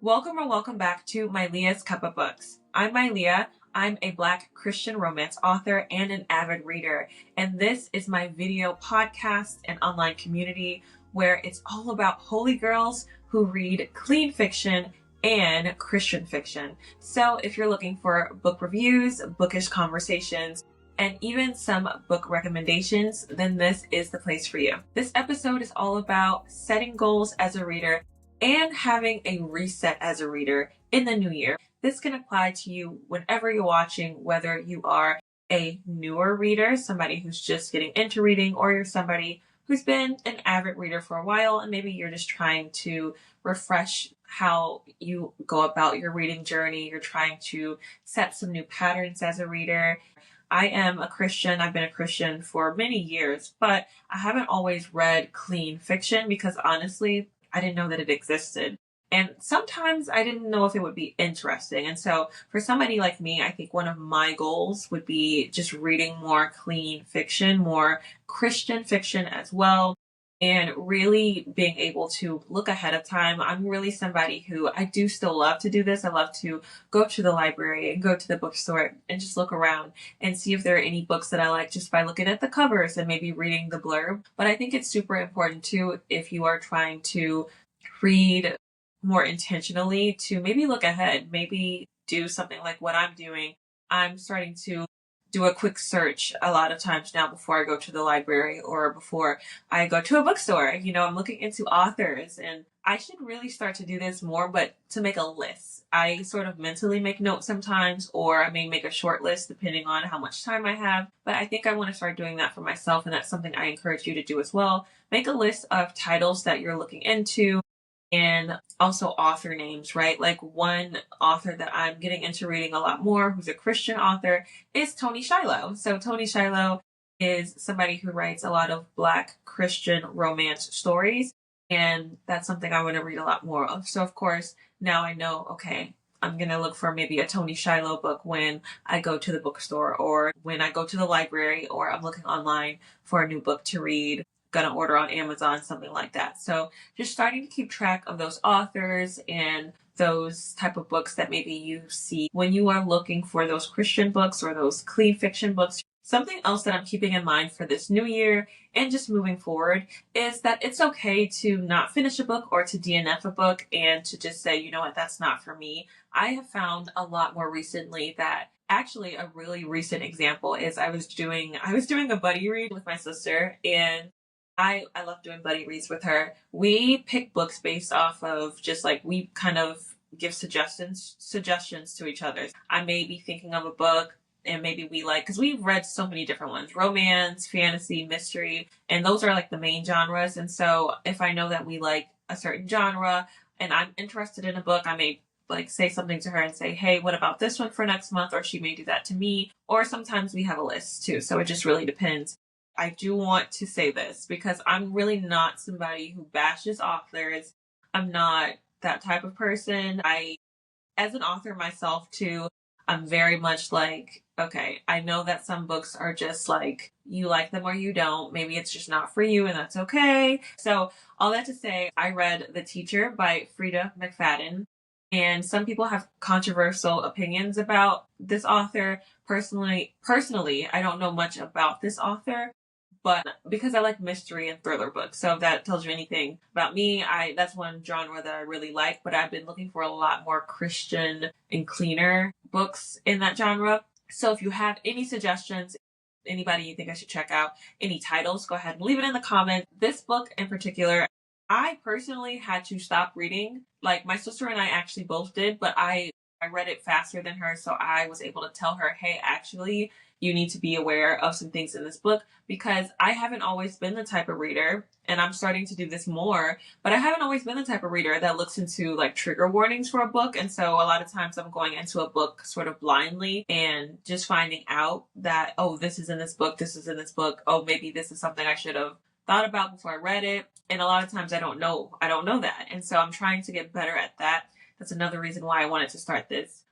Welcome or welcome back to MyLeah's Cuppa Books. I'm MyLeah. I'm a Black Christian romance author and an avid reader, and this is my video podcast and online community where it's all about holy girls who read clean fiction and Christian fiction. So if you're looking for book reviews, bookish conversations, and even some book recommendations, then this is the place for you. This episode is all about setting goals as a reader and having a reset as a reader in the new year. This can apply to you whenever you're watching, whether you are a newer reader, somebody who's just getting into reading, or you're somebody who's been an avid reader for a while and maybe you're just trying to refresh how you go about your reading journey. You're trying to set some new patterns as a reader. I am a Christian. I've been a Christian for many years, but I haven't always read clean fiction because honestly, I didn't know that it existed. And sometimes I didn't know if it would be interesting. And so for somebody like me, I think one of my goals would be just reading more clean fiction, more Christian fiction as well, and really being able to look ahead of time. I'm really somebody who I do still love to do this. I love to go to the library and go to the bookstore and just look around and see if there are any books that I like just by looking at the covers and maybe reading the blurb. But I think it's super important too, if you are trying to read more intentionally, to maybe look ahead, maybe do something like what I'm doing. I'm starting to do a quick search a lot of times now before I go to the library or before I go to a bookstore. I'm looking into authors, and I should really start to do this more, but to make a list. I sort of mentally make notes sometimes, or I may make a short list depending on how much time I have. But I think I want to start doing that for myself, and that's something I encourage you to do as well. Make a list of titles that you're looking into, and also author names, right? Like one author that I'm getting into reading a lot more, who's a Christian author, is Tony Shiloh. So Tony Shiloh is somebody who writes a lot of Black Christian romance stories, and that's something I want to read a lot more of. So of course, now I know, okay, I'm going to look for maybe a Tony Shiloh book when I go to the bookstore or when I go to the library, or I'm looking online for a new book to read. Gonna order on Amazon, something like that. So just starting to keep track of those authors and those type of books that maybe you see when you are looking for those Christian books or those clean fiction books. Something else that I'm keeping in mind for this new year and just moving forward is that it's okay to not finish a book or to DNF a book and to just say, you know what, that's not for me. I have found a lot more recently that actually a really recent example is I was doing a buddy read with my sister, and I love doing buddy reads with her. We pick books based off of just like, we kind of give suggestions to each other. I may be thinking of a book and maybe we like, because we've read so many different ones, romance, fantasy, mystery, and those are like the main genres. And so if I know that we like a certain genre and I'm interested in a book, I may like say something to her and say, hey, what about this one for next month? Or she may do that to me. Or sometimes we have a list too. So it just really depends. I do want to say this because I'm really not somebody who bashes authors. I'm not that type of person. As an author myself too, I'm very much like, okay, I know that some books are just like, you like them or you don't. Maybe it's just not for you, and that's okay. So all that to say, I read The Teacher by Frida McFadden, and some people have controversial opinions about this author. Personally, I don't know much about this author, but because I like mystery and thriller books. So if that tells you anything about me, that's one genre that I really like, but I've been looking for a lot more Christian and cleaner books in that genre. So if you have any suggestions, anybody you think I should check out, any titles, go ahead and leave it in the comments. This book in particular, I personally had to stop reading. Like my sister and I actually both did, but I read it faster than her. So I was able to tell her, hey, actually, you need to be aware of some things in this book, because I haven't always been the type of reader, and I'm starting to do this more, but I haven't always been the type of reader that looks into like trigger warnings for a book. And so a lot of times I'm going into a book sort of blindly and just finding out that, oh, this is in this book. This is in this book. Oh, maybe this is something I should have thought about before I read it. And a lot of times I don't know that. And so I'm trying to get better at that. That's another reason why I wanted to start this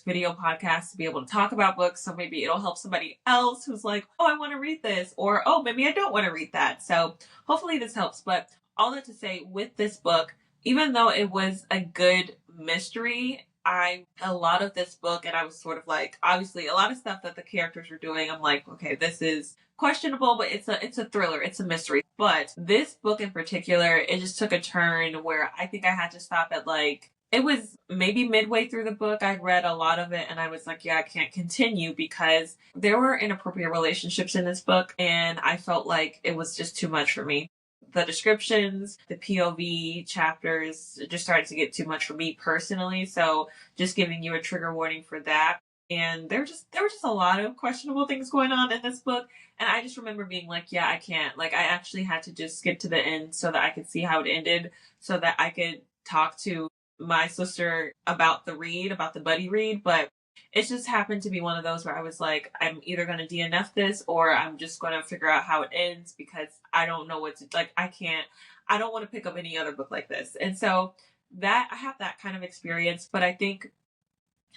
video podcast, to be able to talk about books. So maybe it'll help somebody else who's like, oh, I want to read this, or oh, maybe I don't want to read that. So hopefully this helps. But all that to say, with this book, even though it was a good mystery, a lot of this book, and I was sort of like, obviously a lot of stuff that the characters were doing, I'm like, okay, this is questionable, but it's a thriller, it's a mystery. But this book in particular, it just took a turn where I think I had to stop at like, it was maybe midway through the book. I read a lot of it and I was like, yeah, I can't continue because there were inappropriate relationships in this book and I felt like it was just too much for me. The descriptions, the POV chapters just started to get too much for me personally. So just giving you a trigger warning for that. And there were just a lot of questionable things going on in this book. And I just remember being like, yeah, I can't. Like I actually had to just skip to the end so that I could see how it ended, so that I could talk to my sister about about the buddy read. But it just happened to be one of those where I was like, I'm either going to DNF this or I'm just going to figure out how it ends because I don't know what to, like, I don't want to pick up any other book like this. And so that I have that kind of experience, but I think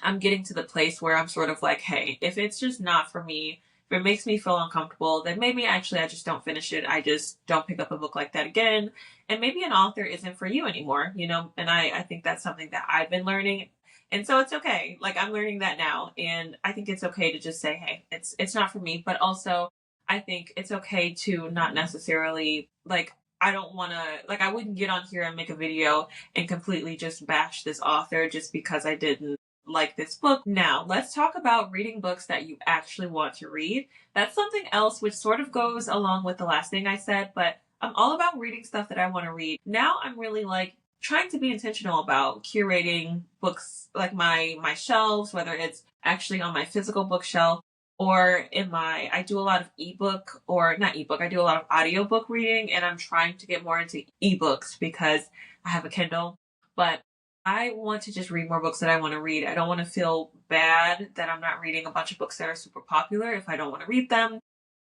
I'm getting to the place where I'm sort of like, hey, if it's just not for me, if it makes me feel uncomfortable, then maybe actually I just don't finish it. I just don't pick up a book like that again. And maybe an author isn't for you anymore, you know? And I think that's something that I've been learning. And so it's okay. Like I'm learning that now. And I think it's okay to just say, hey, it's not for me. But also I think it's okay to not necessarily like, I don't want to, like, I wouldn't get on here and make a video and completely just bash this author just because I didn't like this book. Now, let's talk about reading books that you actually want to read. That's something else which sort of goes along with the last thing I said, but I'm all about reading stuff that I want to read. Now I'm really like trying to be intentional about curating books, like my shelves, whether it's actually on my physical bookshelf or I do a lot of ebook, or not ebook, I do a lot of audiobook reading, and I'm trying to get more into ebooks because I have a Kindle. But I want to just read more books that I want to read. I don't want to feel bad that I'm not reading a bunch of books that are super popular if I don't want to read them.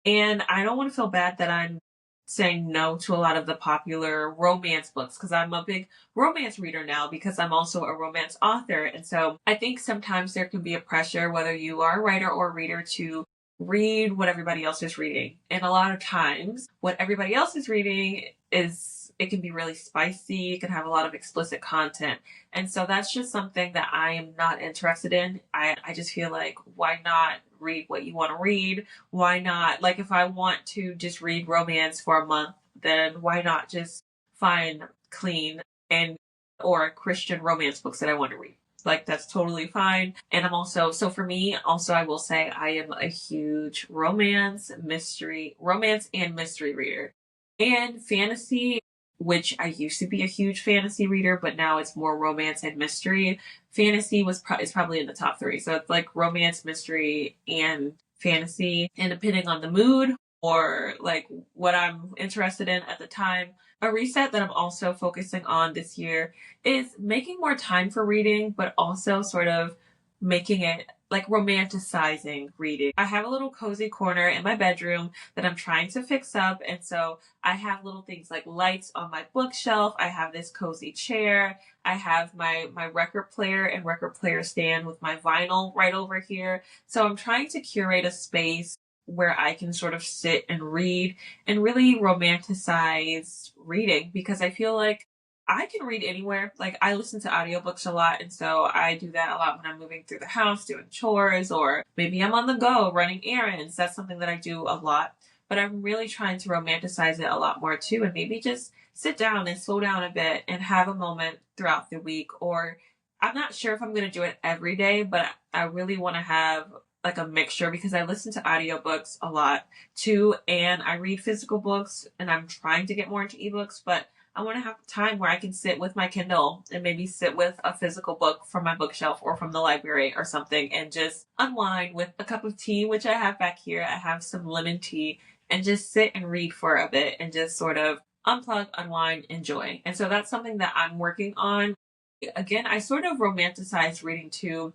And I don't want to feel bad that I'm saying no to a lot of the popular romance books because I'm a big romance reader now because I'm also a romance author. And so I think sometimes there can be a pressure, whether you are a writer or a reader, to read what everybody else is reading. And a lot of times what everybody else is reading it can be really spicy. It can have a lot of explicit content. And so that's just something that I am not interested in. I just feel like, why not read what you want to read? Why not, like, if I want to just read romance for a month, then why not just find clean and or Christian romance books that I want to read? Like, that's totally fine. And I'm also, so for me, also, I will say I am a huge romance and mystery reader. And fantasy, which I used to be a huge fantasy reader, but now it's more romance and mystery. Fantasy is probably in the top three. So it's like romance, mystery, and fantasy. And depending on the mood or like what I'm interested in at the time, a reset that I'm also focusing on this year is making more time for reading, but also sort of making it like romanticizing reading. I have a little cozy corner in my bedroom that I'm trying to fix up. And so I have little things like lights on my bookshelf. I have this cozy chair. I have my record player and record player stand with my vinyl right over here. So I'm trying to curate a space where I can sort of sit and read and really romanticize reading because I feel like I can read anywhere. Like I listen to audiobooks a lot, and so I do that a lot when I'm moving through the house, doing chores, or maybe I'm on the go running errands. That's something that I do a lot. But I'm really trying to romanticize it a lot more too, and maybe just sit down and slow down a bit and have a moment throughout the week. Or I'm not sure if I'm going to do it every day, but I really want to have like a mixture because I listen to audiobooks a lot too, and I read physical books, and I'm trying to get more into ebooks, but I want to have time where I can sit with my Kindle and maybe sit with a physical book from my bookshelf or from the library or something and just unwind with a cup of tea, which I have back here. I have some lemon tea, and just sit and read for a bit and just sort of unplug, unwind, enjoy. And so that's something that I'm working on. Again, I sort of romanticize reading too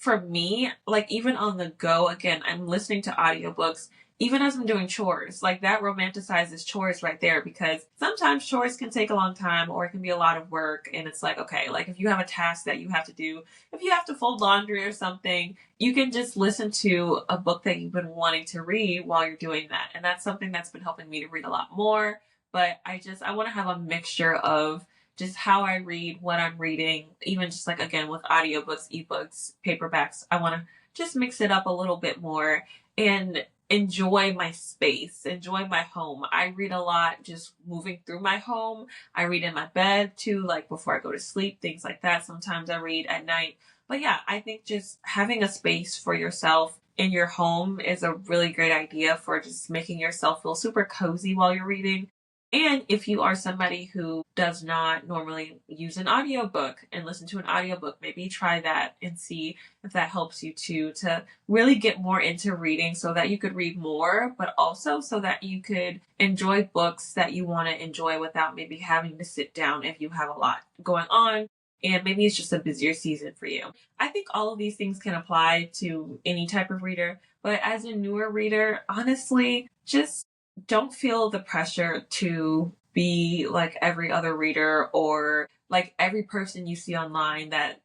for me, like even on the go, again, I'm listening to audiobooks even as I'm doing chores. Like that romanticizes chores right there because sometimes chores can take a long time or it can be a lot of work. And it's like, okay, like if you have a task that you have to do, if you have to fold laundry or something, you can just listen to a book that you've been wanting to read while you're doing that. And that's something that's been helping me to read a lot more. but I want to have a mixture of just how I read, what I'm reading, even just like, again, with audiobooks, ebooks, paperbacks. I want to just mix it up a little bit more and enjoy my space, enjoy my home. I read a lot just moving through my home. I read in my bed too, like before I go to sleep, things like that. Sometimes I read at night. But yeah, I think just having a space for yourself in your home is a really great idea for just making yourself feel super cozy while you're reading. And if you are somebody who does not normally use an audiobook and listen to an audiobook, maybe try that and see if that helps you to really get more into reading so that you could read more, but also so that you could enjoy books that you want to enjoy without maybe having to sit down if you have a lot going on. And maybe it's just a busier season for you. I think all of these things can apply to any type of reader, but as a newer reader, honestly, just don't feel the pressure to be like every other reader or like every person you see online that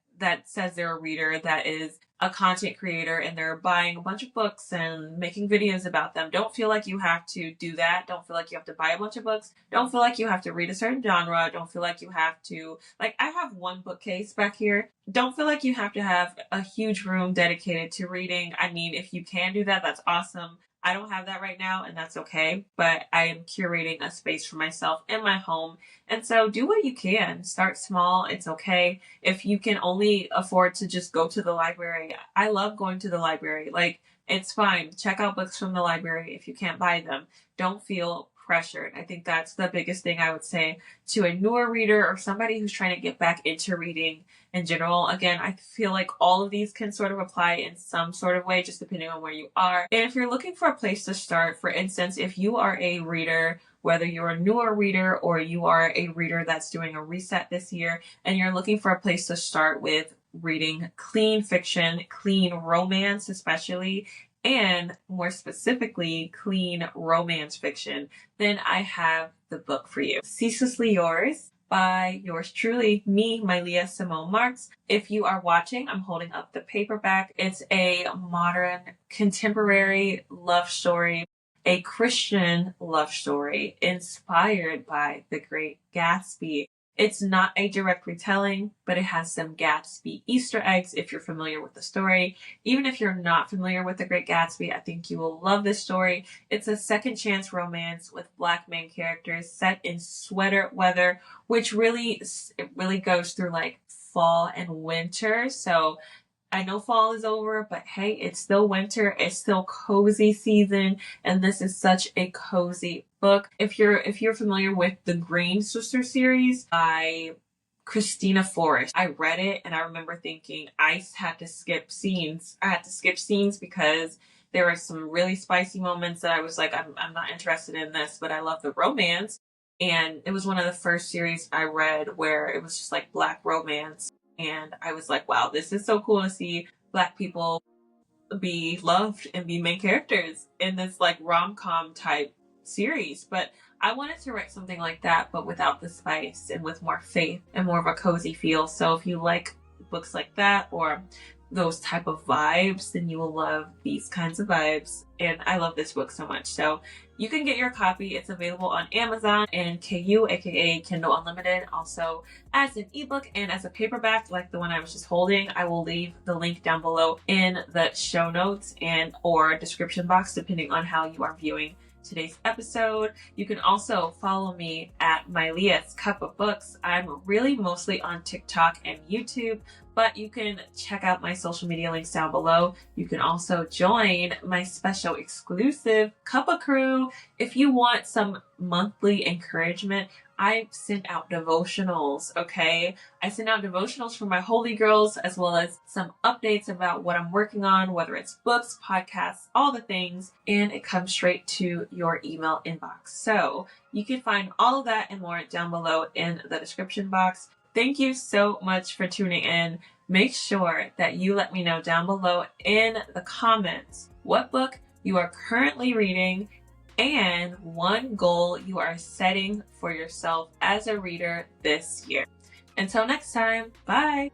says they're a reader, that is a content creator, and they're buying a bunch of books and making videos about them. Don't feel like you have to do that. Don't feel like you have to buy a bunch of books. Don't feel like you have to read a certain genre. Don't feel like you have to, like, I have one bookcase back here. Don't feel like you have to have a huge room dedicated to reading. I mean, if you can do that, that's awesome. I don't have that right now, and that's okay, but I am curating a space for myself in my home. And so do what you can. Start small. It's okay. If you can only afford to just go to the library, I love going to the library. Like, it's fine. Check out books from the library if you can't buy them. Don't feel pressured. I think that's the biggest thing I would say to a newer reader or somebody who's trying to get back into reading in general. Again, I feel like all of these can sort of apply in some sort of way, just depending on where you are. And if you're looking for a place to start, for instance, if you are a reader, whether you're a newer reader or you are a reader that's doing a reset this year, and you're looking for a place to start with reading clean fiction, clean romance especially, and more specifically, clean romance fiction, then I have the book for you. Ceaselessly Yours by yours truly, me, MyLeah Simone Marks. If you are watching, I'm holding up the paperback. It's a modern, contemporary love story, a Christian love story inspired by The Great Gatsby. It's not a direct retelling, but it has some Gatsby Easter eggs if you're familiar with the story. Even if you're not familiar with The Great Gatsby, I think you will love this story. It's a second chance romance with Black main characters set in sweater weather, which really goes through like fall and winter. So I know fall is over, but hey, it's still winter. It's still cozy season, and this is such a cozy book. If you're familiar with the Green Sister series by Christina Forrest, I read it and I remember thinking I had to skip scenes. I had to skip scenes because there were some really spicy moments that I was like, I'm not interested in this, but I love the romance. And it was one of the first series I read where it was just like Black romance. And I was like, wow, this is so cool to see Black people be loved and be main characters in this like rom-com type series. But I wanted to write something like that, but without the spice and with more faith and more of a cozy feel. So if you like books like that or those type of vibes, then you will love these kinds of vibes. And I love this book so much. So you can get your copy. It's available on Amazon and KU, aka Kindle Unlimited, also as an ebook and as a paperback like the one I was just holding. I will leave the link down below in the show notes and or description box, depending on how you are viewing today's episode. You can also follow me at MyLeah's Cuppa Books. I'm really mostly on TikTok and YouTube, but you can check out my social media links down below. You can also join my special exclusive Cuppa crew if you want some monthly encouragement. I send out devotionals, okay? I send out devotionals for my holy girls, as well as some updates about what I'm working on, whether it's books, podcasts, all the things, and it comes straight to your email inbox. So you can find all of that and more down below in the description box. Thank you so much for tuning in. Make sure that you let me know down below in the comments what book you are currently reading and one goal you are setting for yourself as a reader this year. Until next time, bye!